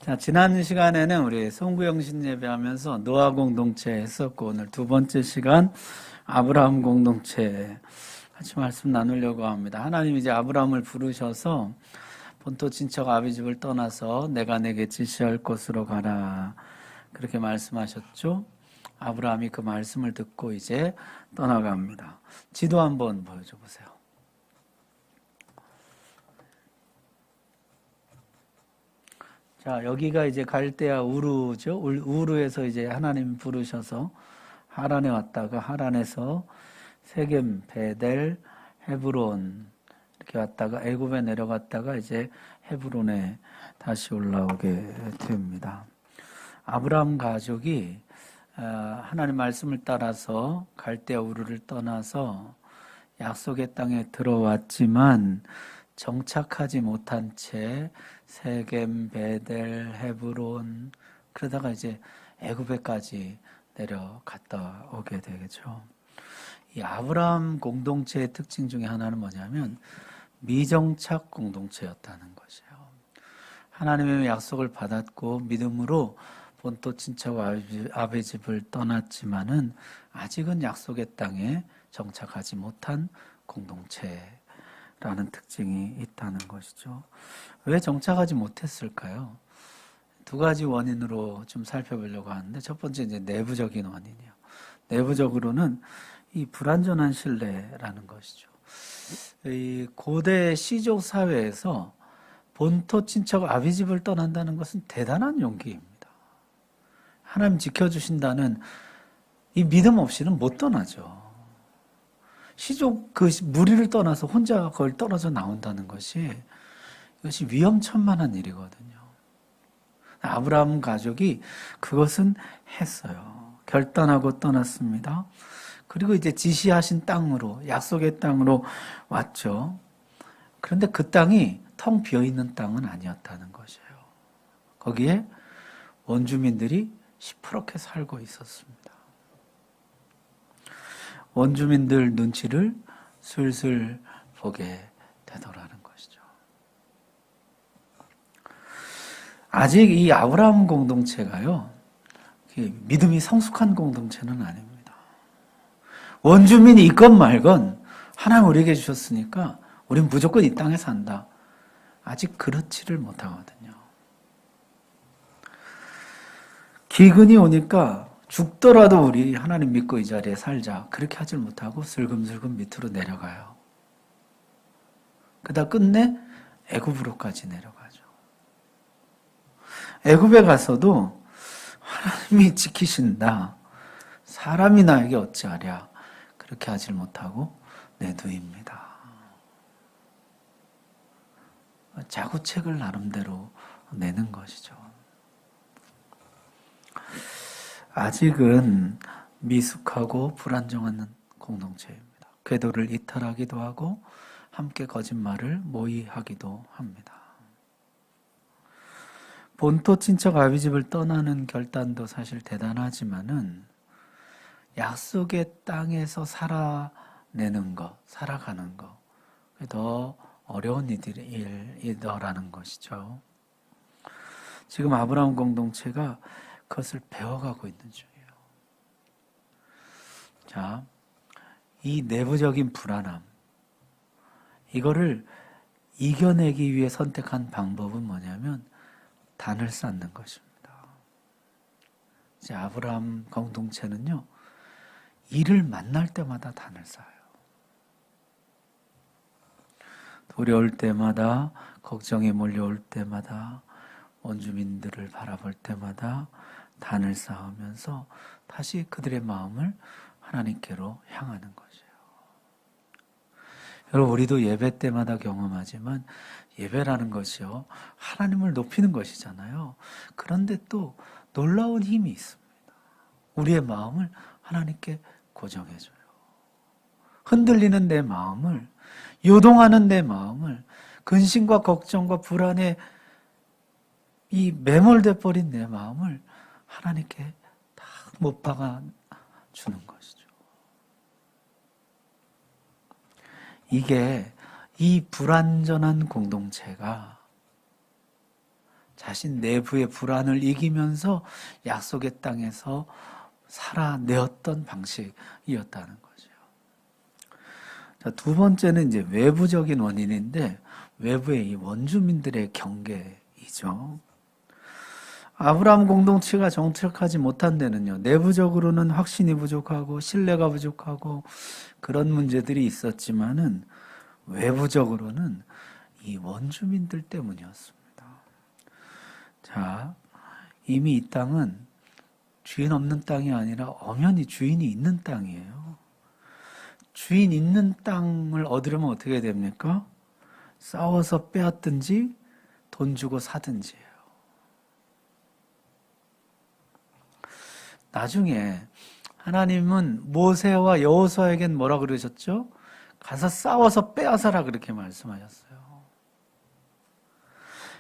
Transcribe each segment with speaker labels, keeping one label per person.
Speaker 1: 자, 지난 시간에는 우리 송구영신 예배하면서 노아 공동체 했었고, 오늘 두 번째 시간 아브라함 공동체 같이 말씀 나누려고 합니다. 하나님 이제 아브라함을 부르셔서 본토 친척 아비 집을 떠나서 내가 내게 지시할 곳으로 가라, 그렇게 말씀하셨죠. 아브라함이 그 말씀을 듣고 이제 떠나갑니다. 지도 한번 보여줘 보세요. 자, 여기가 이제 갈대아 우르죠. 우르에서 이제 하나님 부르셔서 하란에 왔다가 하란에서 세겜, 베델, 헤브론 이렇게 왔다가 애굽에 내려갔다가 이제 헤브론에 다시 올라오게 됩니다. 아브라함 가족이 하나님 말씀을 따라서 갈대아 우르를 떠나서 약속의 땅에 들어왔지만 정착하지 못한 채 세겜, 베델, 헤브론 그러다가 이제 애굽에까지 내려갔다 오게 되겠죠. 이 아브라함 공동체의 특징 중에 하나는 뭐냐면 미정착 공동체였다는 것이에요. 하나님의 약속을 받았고 믿음으로 본토 친척 아비 집을 떠났지만은 아직은 약속의 땅에 정착하지 못한 공동체라는 특징이 있다는 것이죠. 왜 정착하지 못했을까요? 두 가지 원인으로 좀 살펴보려고 하는데, 첫 번째 이제 내부적인 원인이에요. 내부적으로는 이 불완전한 신뢰라는 것이죠. 이 고대 시족 사회에서 본토 친척 아비 집을 떠난다는 것은 대단한 용기입니다. 하나님 지켜주신다는 이 믿음 없이는 못 떠나죠. 시족 그 무리를 떠나서 혼자 그걸 떨어져 나온다는 것이 이것이 위험천만한 일이거든요. 아브라함 가족이 그것은 했어요. 결단하고 떠났습니다. 그리고 이제 지시하신 땅으로, 약속의 땅으로 왔죠. 그런데 그 땅이 텅 비어있는 땅은 아니었다는 것이에요. 거기에 원주민들이 시퍼렇게 살고 있었습니다. 원주민들 눈치를 슬슬 보게 되더라는 것이죠. 아직 이 아브라함 공동체가요, 믿음이 성숙한 공동체는 아닙니다. 원주민이 있건 말건 하나님 우리에게 주셨으니까 우린 무조건 이 땅에 산다. 아직 그렇지를 못하거든요. 기근이 오니까 죽더라도 우리 하나님 믿고 이 자리에 살자. 그렇게 하질 못하고 슬금슬금 밑으로 내려가요. 그러다 끝내 애굽으로까지 내려가죠. 애굽에 가서도 하나님이 지키신다. 사람이 나에게 어찌하랴. 그렇게 하질 못하고 내두입니다. 자구책을 나름대로 내는 것이죠. 아직은 미숙하고 불안정한 공동체입니다. 궤도를 이탈하기도 하고 함께 거짓말을 모의하기도 합니다. 본토 친척 아비 집을 떠나는 결단도 사실 대단하지만은 약속의 땅에서 살아내는 것, 살아가는 것, 더 어려운 일이더라는 것이죠. 지금 아브라함 공동체가 그것을 배워가고 있는 중이에요. 자, 이 내부적인 불안함, 이거를 이겨내기 위해 선택한 방법은 뭐냐면 단을 쌓는 것입니다. 이제 아브라함 공동체는요, 일을 만날 때마다 단을 쌓아요. 두려울 때마다, 걱정이 몰려올 때마다, 원주민들을 바라볼 때마다 단을 쌓으면서 다시 그들의 마음을 하나님께로 향하는 것이에요. 여러분, 우리도 예배 때마다 경험하지만 예배라는 것이요, 하나님을 높이는 것이잖아요. 그런데 또 놀라운 힘이 있습니다. 우리의 마음을 하나님께 고정해줘요. 흔들리는 내 마음을, 요동하는 내 마음을, 근심과 걱정과 불안에 이 매몰돼 버린 내 마음을 하나님께 다 못 박아 주는 것이죠. 이게 이 불완전한 공동체가 자신 내부의 불안을 이기면서 약속의 땅에서 살아내었던 방식이었다는 거죠. 자, 두 번째는 이제 외부적인 원인인데 외부의 이 원주민들의 경계이죠. 아브라함 공동체가 정착하지 못한 데는요, 내부적으로는 확신이 부족하고 신뢰가 부족하고 그런 문제들이 있었지만은 외부적으로는 이 원주민들 때문이었습니다. 자, 이미 이 땅은 주인 없는 땅이 아니라 엄연히 주인이 있는 땅이에요. 주인 있는 땅을 얻으려면 어떻게 됩니까? 싸워서 빼앗든지 돈 주고 사든지예요. 나중에 하나님은 모세와 여호수아에겐 뭐라 그러셨죠? 가서 싸워서 빼앗아라 그렇게 말씀하셨어요.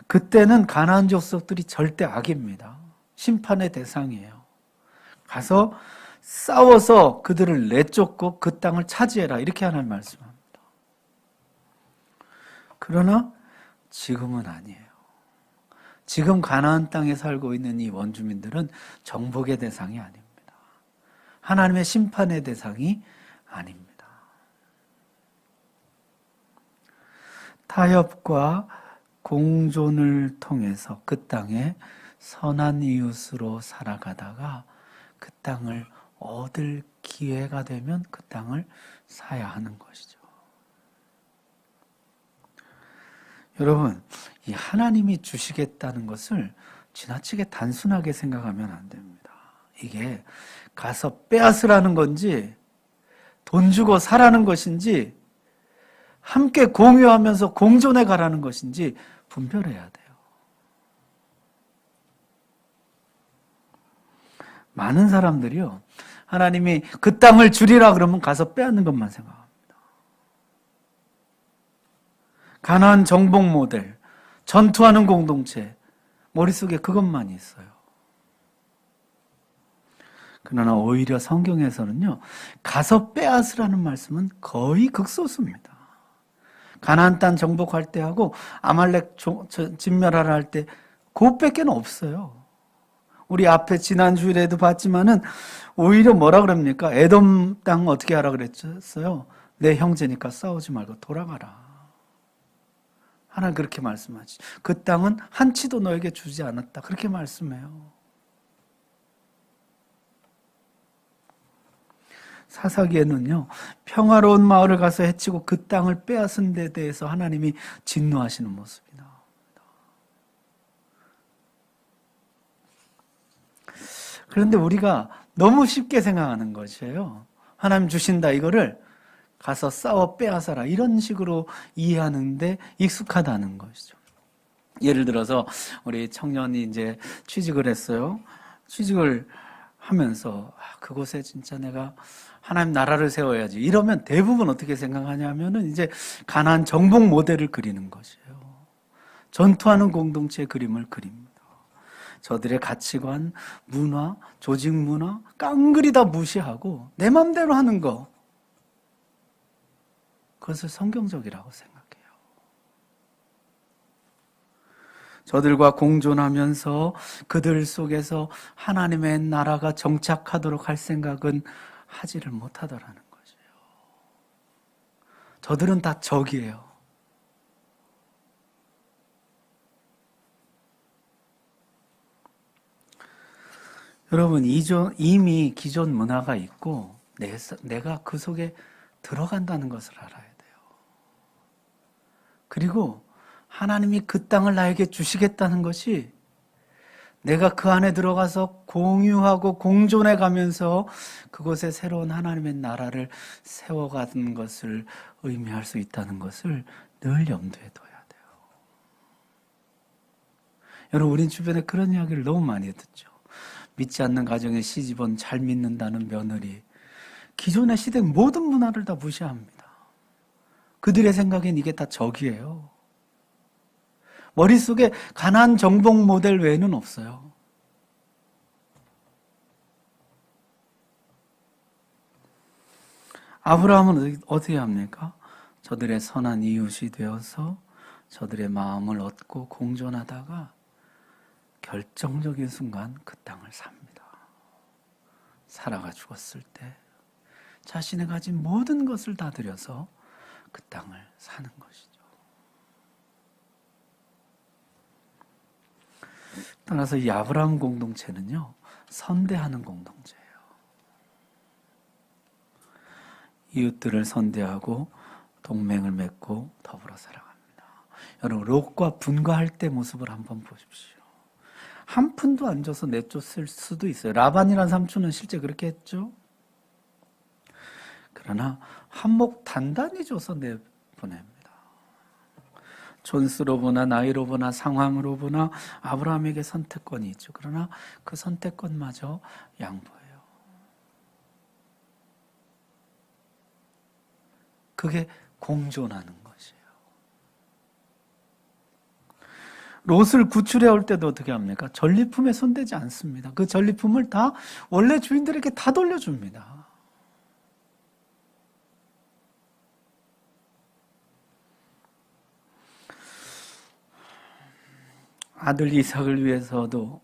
Speaker 1: 그때는 가나안 족속들이 절대 악입니다. 심판의 대상이에요. 가서 싸워서 그들을 내쫓고 그 땅을 차지해라 이렇게 하나님 말씀합니다. 그러나 지금은 아니에요. 지금 가나안 땅에 살고 있는 이 원주민들은 정복의 대상이 아닙니다. 하나님의 심판의 대상이 아닙니다. 타협과 공존을 통해서 그 땅에 선한 이웃으로 살아가다가 그 땅을 얻을 기회가 되면 그 땅을 사야 하는 것이죠. 여러분, 이 하나님이 주시겠다는 것을 지나치게 단순하게 생각하면 안 됩니다. 이게 가서 빼앗으라는 건지 돈 주고 사라는 것인지 함께 공유하면서 공존해 가라는 것인지 분별해야 돼요. 많은 사람들이요, 하나님이 그 땅을 주리라 그러면 가서 빼앗는 것만 생각합니다. 가나안 정복 모델, 전투하는 공동체, 머릿속에 그것만 있어요. 그러나 오히려 성경에서는요, 가서 빼앗으라는 말씀은 거의 극소수입니다. 가나안 땅 정복할 때 하고 아말렉 진멸하라 할 때 그것밖에 없어요. 우리 앞에 지난 주일에도 봤지만은 오히려 뭐라 그럽니까? 에돔 땅 어떻게 하라 그랬어요? 내 형제니까 싸우지 말고 돌아가라. 하나님 그렇게 말씀하지. 그 땅은 한치도 너에게 주지 않았다. 그렇게 말씀해요. 사사기에는요, 평화로운 마을을 가서 해치고 그 땅을 빼앗은 데 대해서 하나님이 진노하시는 모습이 나옵니다. 그런데 우리가 너무 쉽게 생각하는 것이에요. 하나님 주신다 이거를 가서 싸워 빼앗아라 이런 식으로 이해하는데 익숙하다는 것이죠. 예를 들어서 우리 청년이 이제 취직을 했어요. 취직을 하면서 그곳에 진짜 내가 하나님 나라를 세워야지 이러면 대부분 어떻게 생각하냐면은 이제 가나안 정복 모델을 그리는 것이에요. 전투하는 공동체의 그림을 그립니다. 저들의 가치관, 문화, 조직 문화 깡그리 다 무시하고 내 맘대로 하는 거, 그것을 성경적이라고 생각해요. 저들과 공존하면서 그들 속에서 하나님의 나라가 정착하도록 할 생각은 하지를 못하더라는 거죠. 저들은 다 적이에요. 여러분, 이미 기존 문화가 있고 내가 그 속에 들어간다는 것을 알아야 돼요. 그리고 하나님이 그 땅을 나에게 주시겠다는 것이 내가 그 안에 들어가서 공유하고 공존해 가면서 그곳에 새로운 하나님의 나라를 세워가는 것을 의미할 수 있다는 것을 늘 염두에 둬야 돼요. 여러분, 우린 주변에 그런 이야기를 너무 많이 듣죠. 믿지 않는 가정에 시집온 잘 믿는다는 며느리, 기존의 시대 모든 문화를 다 무시합니다. 그들의 생각엔 이게 다 적이에요. 머릿속에 가나안 정복 모델 외에는 없어요. 아브라함은 어떻게 합니까? 저들의 선한 이웃이 되어서 저들의 마음을 얻고 공존하다가 결정적인 순간 그 땅을 삽니다. 사라가 죽었을 때 자신이 가진 모든 것을 다 들여서 그 땅을 사는 것이죠. 따라서 이 아브라함 공동체는요, 선대하는 공동체예요. 이웃들을 선대하고 동맹을 맺고 더불어 살아갑니다. 여러분, 롯과 분가할 때 모습을 한번 보십시오. 한 푼도 안 줘서 내쫓을 수도 있어요. 라반이라는 삼촌은 실제 그렇게 했죠. 그러나 한몫 단단히 줘서 내보냅니다. 존수로 보나 나이로 보나 상황으로 보나 아브라함에게 선택권이 있죠. 그러나 그 선택권마저 양보해요. 그게 공존하는 것이에요. 롯을 구출해 올 때도 어떻게 합니까? 전리품에 손대지 않습니다. 그 전리품을 다 원래 주인들에게 다 돌려줍니다. 아들 이삭을 위해서도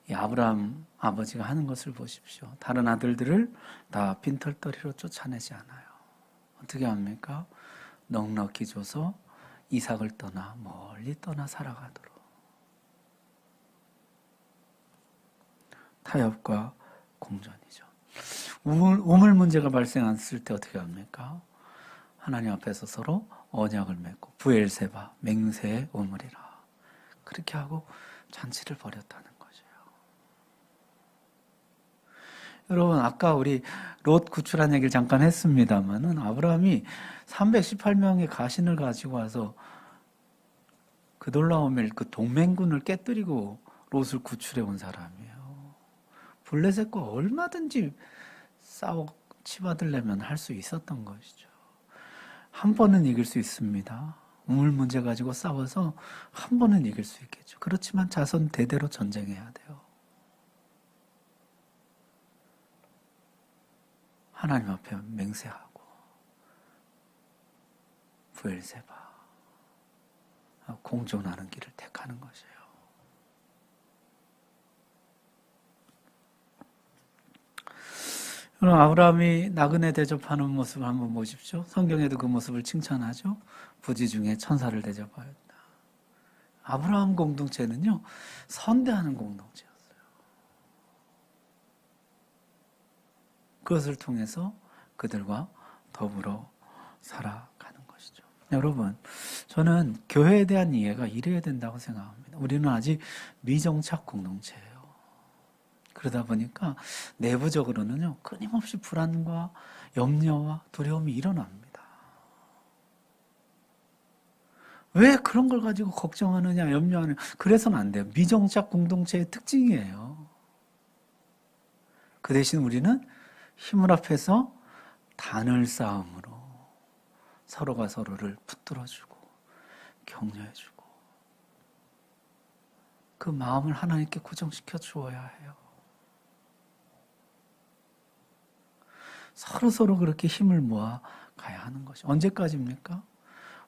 Speaker 1: 이 아브라함 아버지가 하는 것을 보십시오. 다른 아들들을 다 빈털터리로 쫓아내지 않아요. 어떻게 합니까? 넉넉히 줘서 이삭을 떠나 멀리 떠나 살아가도록. 타협과 공존이죠. 우물 문제가 발생했을 때 어떻게 합니까? 하나님 앞에서 서로 언약을 맺고 부엘세바 맹세의 우물이라. 그렇게 하고 잔치를 벌였다는 거죠. 여러분, 아까 우리 롯 구출한 얘기를 잠깐 했습니다만은 아브라함이 318명의 가신을 가지고 와서 그돌라오멜 그 동맹군을 깨뜨리고 롯을 구출해 온 사람이에요. 블레셋과 얼마든지 싸워 치받으려면 할 수 있었던 것이죠. 한 번은 이길 수 있습니다. 우물 문제 가지고 싸워서 한 번은 이길 수 있겠죠. 그렇지만 자손 대대로 전쟁해야 돼요. 하나님 앞에 맹세하고 부엘세바 공존하는 길을 택하는 것이에요. 그럼 아브라함이 나그네 대접하는 모습을 한번 보십시오. 성경에도 그 모습을 칭찬하죠. 부지 중에 천사를 대접하였다. 아브라함 공동체는요, 선대하는 공동체였어요. 그것을 통해서 그들과 더불어 살아가는 것이죠. 여러분, 저는 교회에 대한 이해가 이래야 된다고 생각합니다. 우리는 아직 미정착 공동체예요. 그러다 보니까 내부적으로는요, 끊임없이 불안과 염려와 두려움이 일어납니다. 왜 그런 걸 가지고 걱정하느냐, 염려하느냐. 그래서는 안 돼요. 미정착 공동체의 특징이에요. 그 대신 우리는 힘을 합해서 단을 싸움으로 서로가 서로를 붙들어주고 격려해주고 그 마음을 하나님께 고정시켜 주어야 해요. 서로 그렇게 힘을 모아 가야 하는 것이 언제까지입니까?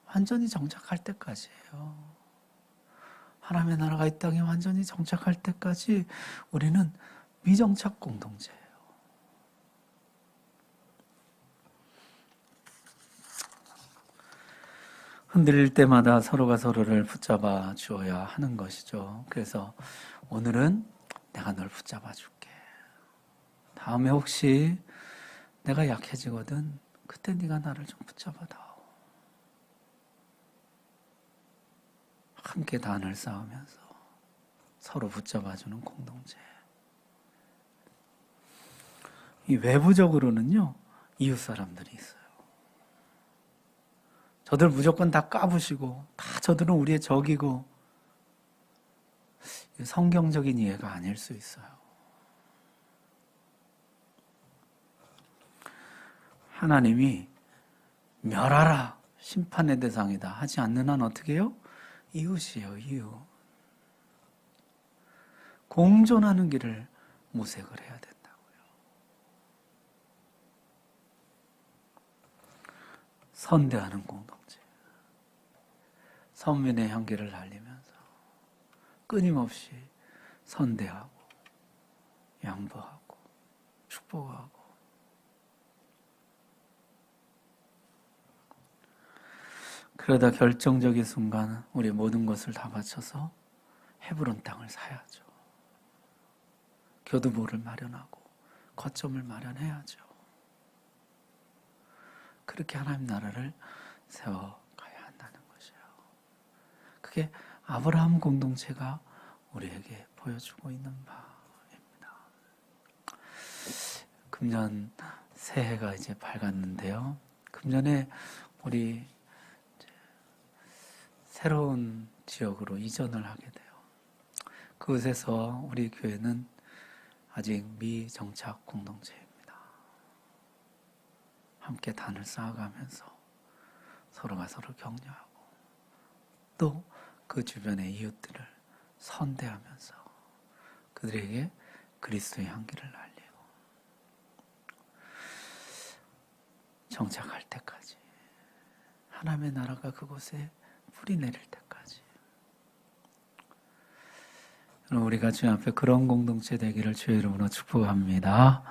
Speaker 1: 완전히 정착할 때까지예요. 하나님의 나라가 이 땅에 완전히 정착할 때까지 우리는 미정착 공동체예요. 흔들릴 때마다 서로가 서로를 붙잡아 주어야 하는 것이죠. 그래서 오늘은 내가 널 붙잡아 줄게. 다음에 혹시 내가 약해지거든 그때 네가 나를 좀 붙잡아 다오. 함께 단을 쌓으면서 서로 붙잡아주는 공동체. 이 외부적으로는요, 이웃 사람들이 있어요. 저들 무조건 다 까부시고 다 저들은 우리의 적이고 성경적인 이해가 아닐 수 있어요. 하나님이 멸하라 심판의 대상이다 하지 않는 한 어떻게 해요? 이웃이에요. 이웃. 공존하는 길을 모색을 해야 된다고요. 선대하는 공동체. 선민의 향기를 날리면서 끊임없이 선대하고 양보하고 축복하고 그러다 결정적인 순간 우리 모든 것을 다 바쳐서 헤브론 땅을 사야죠. 교두보를 마련하고 거점을 마련해야죠. 그렇게 하나님 나라를 세워가야 한다는 것이에요. 그게 아브라함 공동체가 우리에게 보여주고 있는 바입니다. 금년 새해가 이제 밝았는데요. 금년에 우리 새로운 지역으로 이전을 하게 돼요. 그곳에서 우리 교회는 아직 미정착 공동체입니다. 함께 단을 쌓아가면서 서로가 서로 격려하고 또 그 주변의 이웃들을 선대하면서 그들에게 그리스도의 향기를 날리고 정착할 때까지 하나님의 나라가 그곳에 뿌리 내릴 때까지 우리가 주님 앞에 그런 공동체 되기를 주의 이름으로 축복합니다.